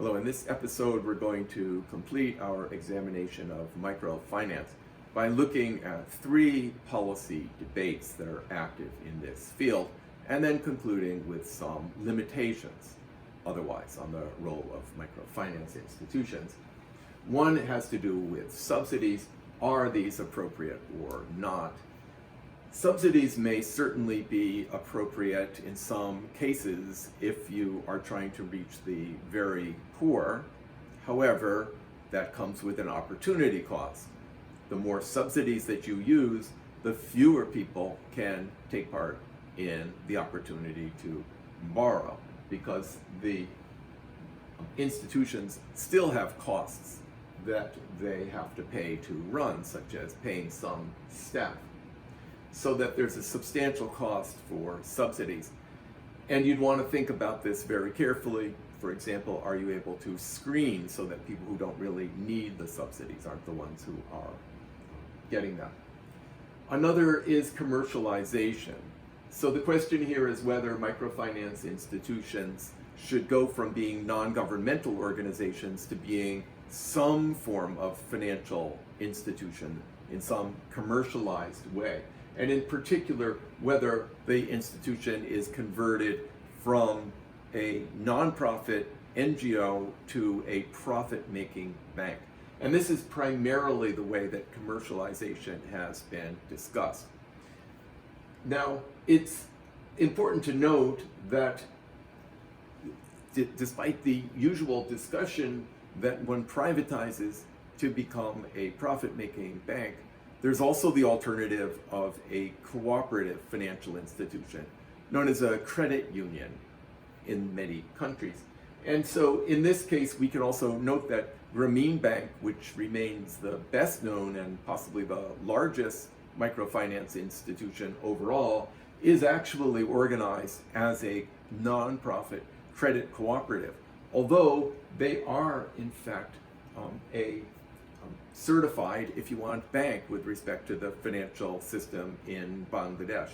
Hello, in this episode we're going to complete our examination of microfinance by looking at three policy debates that are active in this field and then concluding with some limitations otherwise on the role of microfinance institutions. One has to do with subsidies. Are these appropriate or not? Subsidies may certainly be appropriate in some cases if you are trying to reach the very poor. However, that comes with an opportunity cost. The more subsidies that you use, the fewer people can take part in the opportunity to borrow, because the institutions still have costs that they have to pay to run, such as paying some staff. So that there's a substantial cost for subsidies. And you'd want to think about this very carefully. For example, are you able to screen so that people who don't really need the subsidies aren't the ones who are getting them? Another is commercialization. So the question here is whether microfinance institutions should go from being non-governmental organizations to being some form of financial institution in some commercialized way. And in particular, whether the institution is converted from a nonprofit NGO to a profit-making bank. And this is primarily the way that commercialization has been discussed. Now, it's important to note that despite the usual discussion that one privatizes to become a profit-making bank, there's also the alternative of a cooperative financial institution, known as a credit union in many countries. And so in this case, we can also note that Grameen Bank, which remains the best known and possibly the largest microfinance institution overall, is actually organized as a non-profit credit cooperative, although they are in fact a certified, if you want, bank with respect to the financial system in Bangladesh.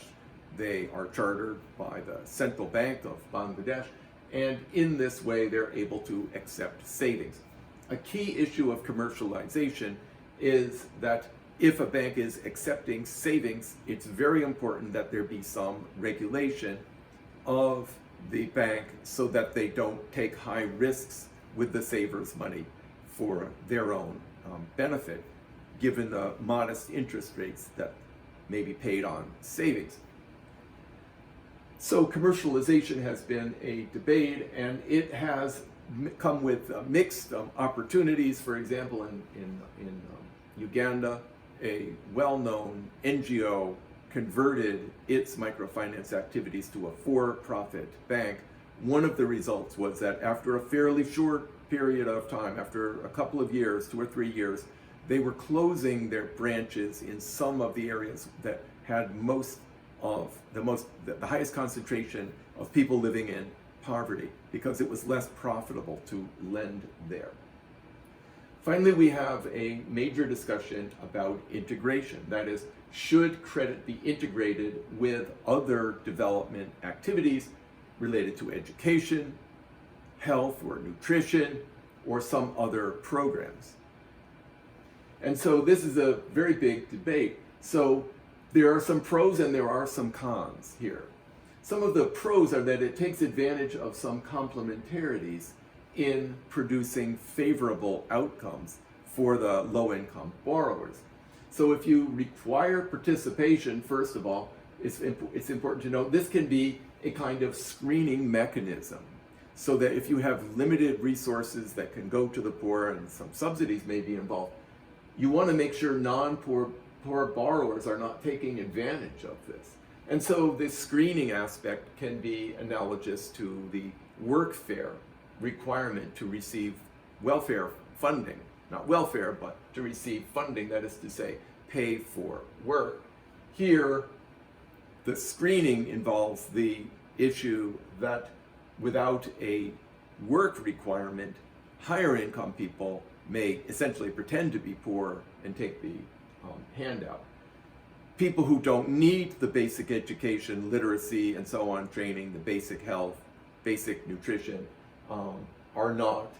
They are chartered by the Central Bank of Bangladesh, and in this way they're able to accept savings. A key issue of commercialization is that if a bank is accepting savings, it's very important that there be some regulation of the bank so that they don't take high risks with the savers' money for their own benefit, given the modest interest rates that may be paid on savings. So commercialization has been a debate, and it has come with mixed opportunities. For example, in Uganda, a well-known NGO converted its microfinance activities to a for-profit bank. One of the results was that after a fairly short period of time, after a couple of years, 2 or 3 years, they were closing their branches in some of the areas that had the highest concentration of people living in poverty, because it was less profitable to lend there. Finally, we have a major discussion about integration. That is, should credit be integrated with other development activities related to education, health or nutrition, or some other programs? And so this is a very big debate. So there are some pros and there are some cons here. Some of the pros are that it takes advantage of some complementarities in producing favorable outcomes for the low-income borrowers. So if you require participation, first of all, it's important to note this can be a kind of screening mechanism, so that if you have limited resources that can go to the poor and some subsidies may be involved, you want to make sure non-poor borrowers are not taking advantage of this. And so this screening aspect can be analogous to the workfare requirement to receive welfare funding. Not welfare, but to receive funding, that is to say, pay for work. Here, the screening involves the issue that without a work requirement, higher income people may essentially pretend to be poor and take the handout. People who don't need the basic education, literacy, and so on, training, the basic health, basic nutrition, are not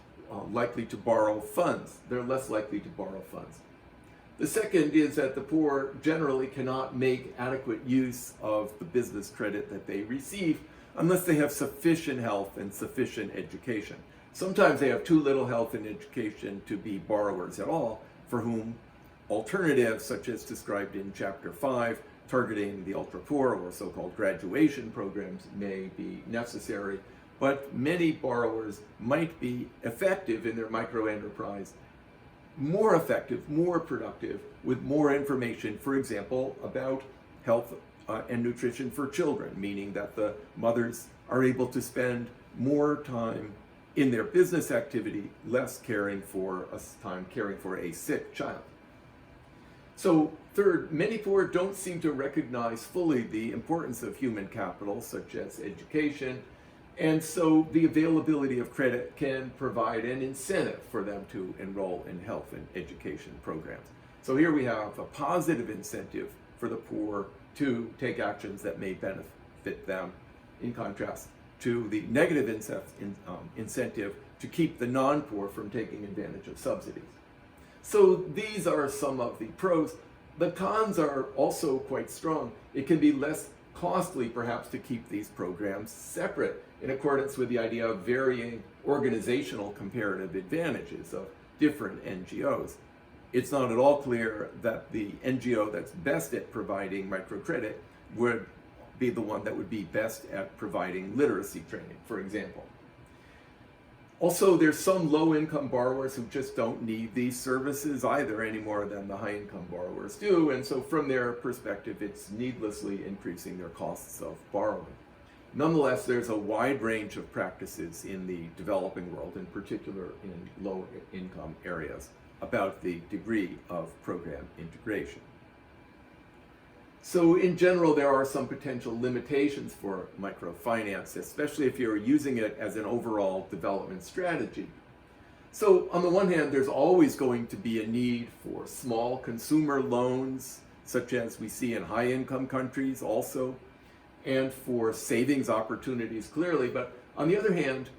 likely to borrow funds. They're less likely to borrow funds. The second is that the poor generally cannot make adequate use of the business credit that they receive unless they have sufficient health and sufficient education. Sometimes they have too little health and education to be borrowers at all, for whom alternatives, such as described in Chapter 5, targeting the ultra-poor or so-called graduation programs, may be necessary. But many borrowers might be effective in their micro-enterprise, more effective, more productive, with more information, for example, about health and nutrition for children, meaning that the mothers are able to spend more time in their business activity, less caring for a sick child. So third, many poor don't seem to recognize fully the importance of human capital, such as education, and so the availability of credit can provide an incentive for them to enroll in health and education programs. So here we have a positive incentive for the poor to take actions that may benefit them, in contrast to the negative incentive to keep the non-poor from taking advantage of subsidies. So these are some of the pros. The cons are also quite strong. It can be less costly, perhaps, to keep these programs separate in accordance with the idea of varying organizational comparative advantages of different NGOs. It's not at all clear that the NGO that's best at providing microcredit would be the one that would be best at providing literacy training, for example. Also, there's some low-income borrowers who just don't need these services either any more than the high-income borrowers do, and so from their perspective, it's needlessly increasing their costs of borrowing. Nonetheless, there's a wide range of practices in the developing world, in particular in low-income areas, about the degree of program integration. So in general, there are some potential limitations for microfinance, especially if you're using it as an overall development strategy. So on the one hand, there's always going to be a need for small consumer loans, such as we see in high-income countries also, and for savings opportunities clearly. But on the other hand,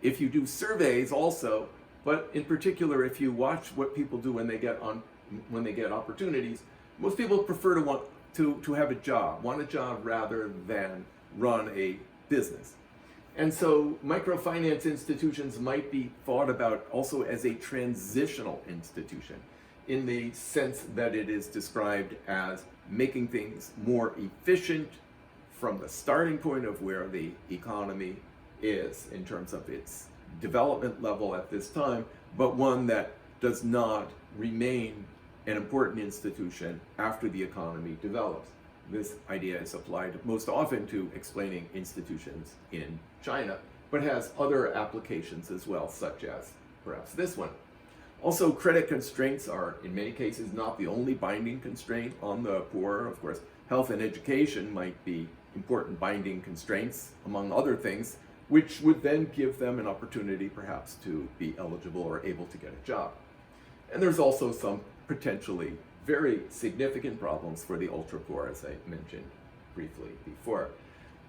if you do surveys also, but in particular if you watch what people do when they get opportunities, most people prefer to have a job, want a job rather than run a business. And so microfinance institutions might be thought about also as a transitional institution, in the sense that it is described as making things more efficient from the starting point of where the economy is in terms of its development level at this time, but one that does not remain an important institution after the economy develops. This idea is applied most often to explaining institutions in China, but has other applications as well, such as perhaps this one. Also, credit constraints are in many cases not the only binding constraint on the poor. Of course, health and education might be important binding constraints, among other things, which would then give them an opportunity perhaps to be eligible or able to get a job. And there's also some potentially very significant problems for the ultra-poor, as I mentioned briefly before.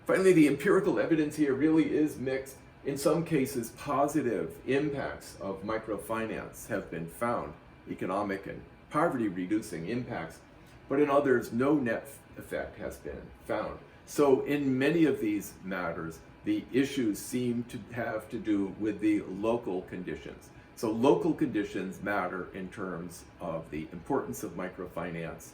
Finally, the empirical evidence here really is mixed. In some cases, positive impacts of microfinance have been found, economic and poverty-reducing impacts, but in others, no net effect has been found. So in many of these matters, the issues seem to have to do with the local conditions. So local conditions matter in terms of the importance of microfinance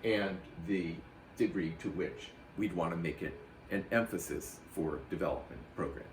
and the degree to which we'd want to make it an emphasis for development programs.